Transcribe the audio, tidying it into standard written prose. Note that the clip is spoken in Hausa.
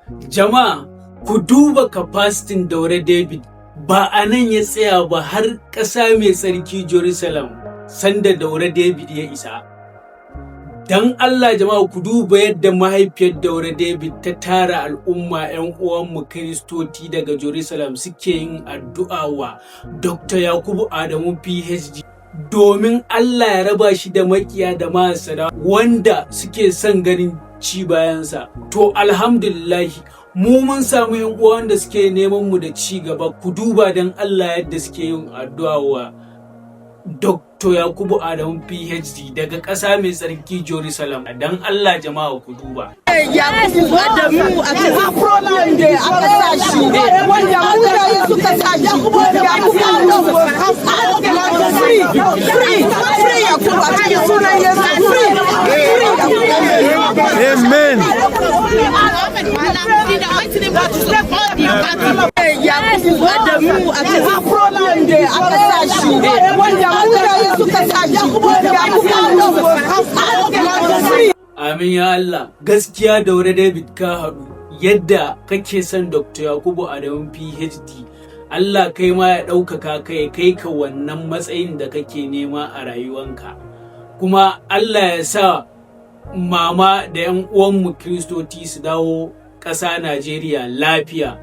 Jama'a, ku duba capacity Daure David, ba a nan ya tsaya ba har ƙasa mai tsarki Jorisalam sanda Daure David ya isa. Dan Allah jama'a, ku duba yadda mahaifiyar Daure David ta tara al'umma 'yan uwanmu Kiristoci daga Jorisalam suke yin addu'a wa Dr. Yakubu Adamu PhD domin Allah ya raba shi da makiya da mahasada wanda suke son ganin ci bayansa. To alhamdulillahi mu mun samu 'yan uwa wanda suke neman mu da ci gaba. Ku duba dan Allah yadda suke yin addu'a wa Dr. Yakubu Adamu PhD daga ƙasa mai tsarki Jorisalam. Dan Allah jama'a ku duba. Yakubu Adamu a cikin problem da aka sa shi wanda mutane suka sa shi Yakubu Adamu free Yakubu a cikin sunan Yesu free Amen. Yakubu Adamu a cikin problem da aka sa shi wanda mutane suka sa shi Yakubu Adamu free. Amin ya Allah, gaskiya Daure David ka haɗu yadda kake son Dr. Yakubu Adamu PhD. Allah kai ma ya ɗaukaka kai ka wannan matsayin da kake nema a rayuwanka. Kuma Allah ya sa mama da 'yan uwanmu Kiristoci su dawo ƙasa Najeriya lafiya.